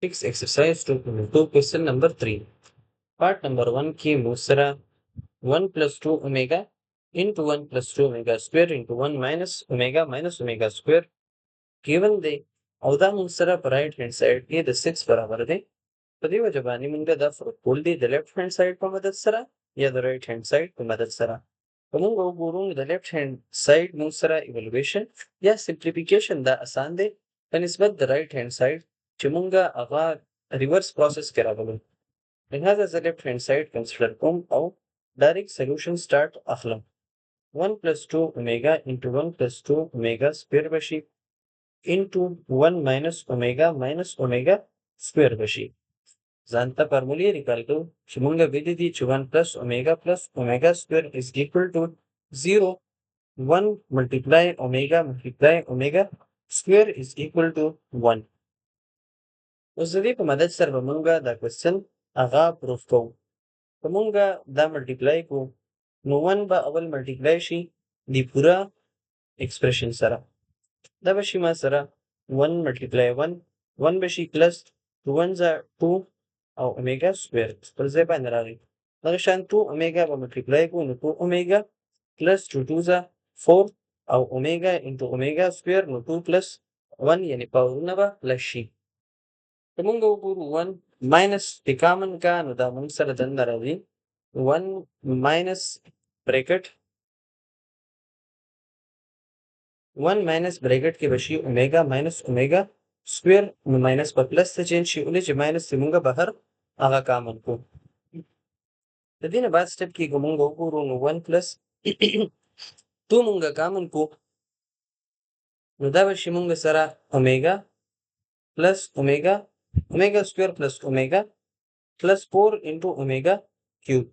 Fix exercise 2.2 question number 3. Part number 1 की मूसरा 1 plus 2 omega into 1 plus 2 omega square into 1 minus omega square given the ಅವದ ಮೂಸರ right hand side की the 6 बराबर दे पदी वजबानी Munge the full the the left hand side पर मदद सरा या the right hand side पर मदद सरा कमुंगा Gurung the left hand side मूसरा evaluation या simplification दा आसान दे बनिस्बत the right hand side चिमुंगा अगा reverse process करा बलो لهذا the left hand side consider كم أو direct solution start أخلم 1 plus 2 omega into 1 plus 2 omega square بشي into 1 minus omega square بشي زانتا formula recall to شمونغا بدي 1 plus omega square is equal to 0 1 multiply omega square is equal to 1 اوس د دې په مدد سره به مونږ دا کوېسچن هغه پروف کوو که مونږ دا ملټیپلای کو نو 1 به اول ملټیپلای شي د پوره ایکسپریشن سره دا به شي ما سره 1 ملټیپلای 1 1 به شي پلس 2 1 2 او اومیګا سکویر پر ځای باندې راغی دغه شان 2 اومیګا به ملټیپلای کو نو 2 اومیګا پلس 2 2 4 او اومیګا انټو اومیګا سکویر نو 2 پلس 1 یعنی پاورونه به پلس شي که مونږ وګورو 1 ماینس د کامن کا نو دا مونږ سره دننه راځي 1 ماینس بریکټ 1 ماینس بریکټ کې بشي اومیګا ماینس اومیګا سکویر نو ماینس په پلس ته چینج شي ولې چې ماینس چې مونږ بهر هغه کامن کو د دې نه بعد سټپ کې مونږ وګورو نو 1 پلس 2 مونږ کامن کو نو دا بشي مونږ سره اومیګا plus omega square plus omega plus 4 into omega cube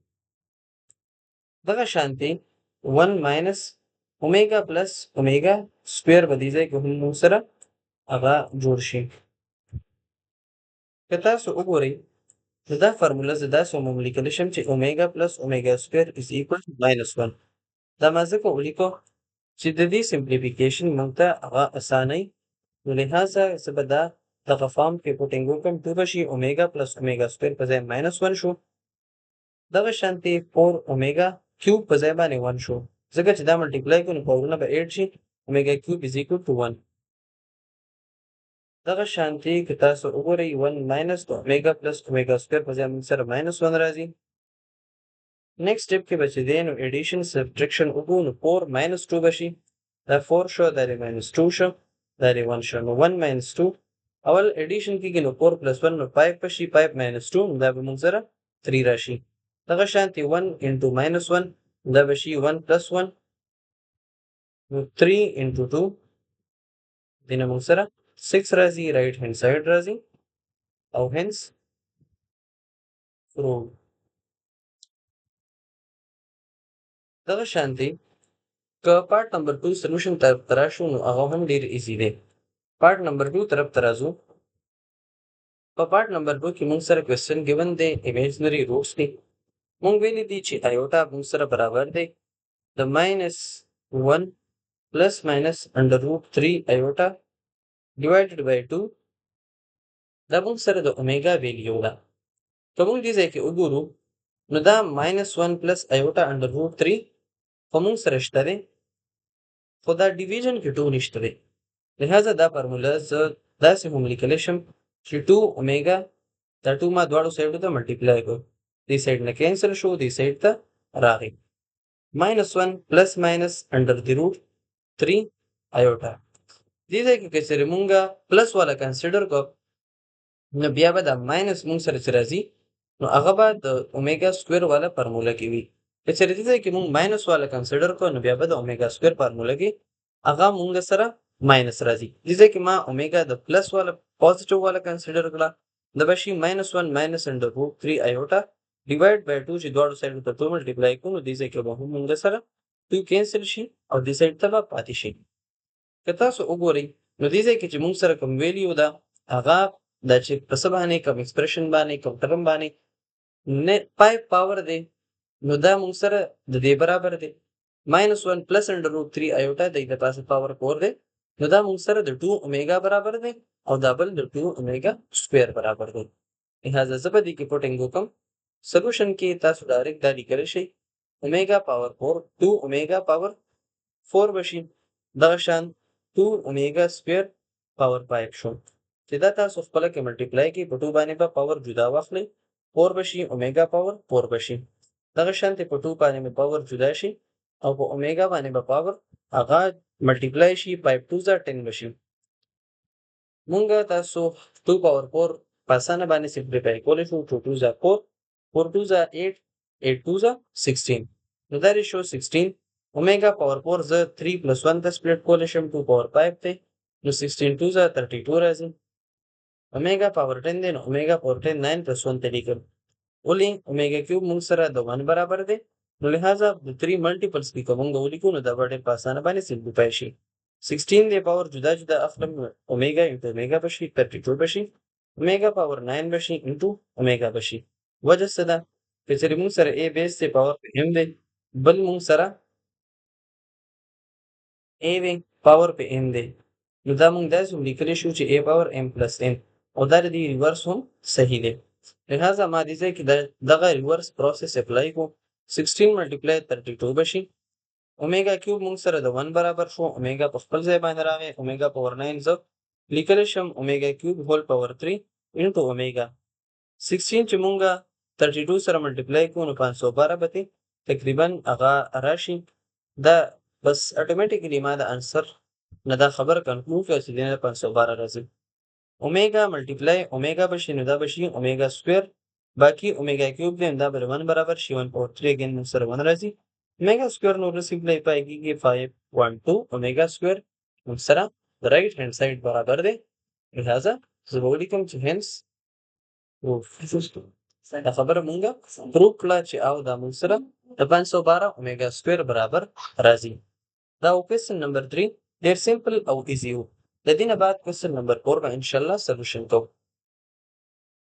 दगा शांति 1 minus omega plus omega square बदी जाए कि हम सरा अगा जोड़ शे कता सो उगोरे दा फार्मूला दा सो ममली कलिशम चे omega plus omega square is equal to -1 दा माजे को उलिको चिददी सिंप्लिफिकेशन मंगता अगा आसानी लिहाजा सबदा दगा फॉर्म के पुटिंग कम 2 बशी ओमेगा प्लस ओमेगा स्क्वायर पजाय -1 शो दगा शांति 4 ओमेगा क्यूब पजाय बाने 1 शो जगह च दा मल्टीप्लाई को पावरना बा 8 शी omega cube is equal to 1 दगा शांति कता सो ओगोरे 1 minus omega plus omega square पजाय सर -1 राजी नेक्स्ट स्टेप के बचे देन एडिशन सब्ट्रैक्शन उगो 4 -2 बशी दा 4 शो दा -2 शो दा 1 शो 1 -2 अवल एडिशन की गिनो 4 plus 1 नो 5 पशी 5 minus 2 दा बे मुंग जरा 3 राशि दगा शांति 1 into -1 दा बशी 1 plus 1 नो 3 into 2 दिना मुंग जरा 6 राशि राइट हैंड साइड राशि और हेंस प्रूव दगा शांति का पार्ट नंबर 2 सॉल्यूशन तरफ तराशु नो आगो हम डेर इजी दे पार्ट नंबर 2 तरफ तराजू पार्ट नंबर 2 की मुंग सर क्वेश्चन गिवन दे इमेजिनरी रूट्स दी मुंग वेली दी ची आयोटा मुंग सर बराबर दे द -1 plus minus under root 3 iota divided by 2 da मुंग सर द ओमेगा वैल्यू दा तो मुंग दिसे कि उगुरु नो दा -1 plus iota under root 3 मुंग सर इश्तरे खुदा डिवीजन के 2 निश्तरे लिहाजा दा फार्मूला दा से हम लिखलेशम कि 2 ओमेगा दा 2 मा द्वाड़ो साइड दा मल्टीप्लाई को दी साइड ने कैंसिल शो दी साइड ता रागी -1 plus minus under the root 3 iota दीजिए कि कैसे रिमूंगा प्लस वाला कंसीडर को न बिया बदा माइनस मुंग सर राजी नो अगबा द ओमेगा स्क्वायर वाला फार्मूला की भी कैसे दीजिए कि मुंग माइनस वाला कंसीडर को न बिया बदा ओमेगा स्क्वायर फार्मूला की अगा मुंग सरा माइनस राजी दीजिए कि मां ओमेगा द प्लस वाला पॉजिटिव वाला कंसीडर कला द बशी -1 minus under root 3 iota divide by 2 जी द्वारा साइड तो 2 मल्टीप्लाई को नो दीजिए कि बहु मुंग सरा 2 कैंसिल शी और दी साइड तबा पाती शी कता सो उगोरी नो दीजिए कि मुंग सरा कम वैल्यू दा अगा दा चे प्रसबाने कम एक्सप्रेशन बाने कम टर्म बाने ने 5 पावर दे नो दा मुंग सरा द दे बराबर दे -1 plus under root 3 iota दे द पास पावर 4 दे نو دا موږ سره د 2 اومیګا برابر دی او دا بل د 2 اومیګا سکویر برابر دی. لہذا زه به دې کې پوټینګ وکم. سلوشن کې تاسو ډایرکټ دا لیکلی شئ اومیګا پاور 4 2 اومیګا پاور 4 بشي دغه شان 2 اومیګا سکویر پاور 5 شو چې دا تاسو خپله کې ملټیپلای کې په 2 باندې به پاور جدا واخلئ 4 بشي اومیګا پاور 4 بشي دغه شانتې په 2 باندې به پاور جدا شي او په اومیګا باندې به پاور هغه ملټیپلای شي 5 2 10 بشي. مونږه تاسو 2 پاور 4 په اسانه باندې سمپلیفای کولی شو 2 2 4 4 2 8 8 2 16 نو دا ریشو 16 اومیګا پاور 4 زه 3 پلس 1 ته سپلیټ کولی شم 2 پاور 5 دی نو 16 2 32 راځي. اومیګا پاور 10 دی نو اومیګا پاور 10 9 پلس 1 ته لیکم ولې اومیګا کیوب موږ سره د 1 برابر دی نو لہذا د 3 ملټیپلز کې که موږ ولیکو نو دا به ډېر په اسانه باندې سمپلیفای شي. 16 دی پاور جدا جدا اخلم اومیګا انټو اومیګا بشي 32 بشي اومیګا پاور 9 بشي انټو اومیګا بشي. وجه څه ده که چېرې موږ سره اے بیس دی پاور په ام دی بل موږ سره اے وی پاور په ام دی نو دا موږ داسې هم لیکلی شو چې اے پاور ام پلس ام او دا د دې ریورس هم صحیح دی. لہذا ما دې ځای کې دغه ریورس پروسس اپلای کو 16 ملټیپلای 32 بشي اومیګا کیوب موږ سره د 1 برابر شو اومیګا په خپل ځای باندې راغی اومیګا پاور 9 زه لیکلی شم اومیګا کیوب هول پاور 3 انټو اومیګا 16 چې مونږه 32 سره ملټیپلای کوو نو 512 به تقریبا هغه راشي دا بس اټومیټیکلی ما د انسر نه دا خبر کنکلود کړه چې دینه 512 راځي. اومیګا ملټیپلای اومیګا بشي نو دا بشي اومیګا سکویر باقي اومیګا کیوب دی دا به 1 برابر شي 1 پاور 3 اگین موږ سره 1 راځي اومیګا سکویر نو سمپلی پایږي 512 اومیګا سکویر موږ سره د رائټ هاند ساید برابر دی. لہذا زه به ولیکم چې هنس دا خبره مونږه پروف کړه چې او دا موږ سره د 512 اومیګا سکویر برابر راځي. دا کوېسچن نمبر 3 ډېر سمپل او ایزي و. د دې نه بعد کوېسچن نمبر 4 به انشاءالله سلوشن کوو.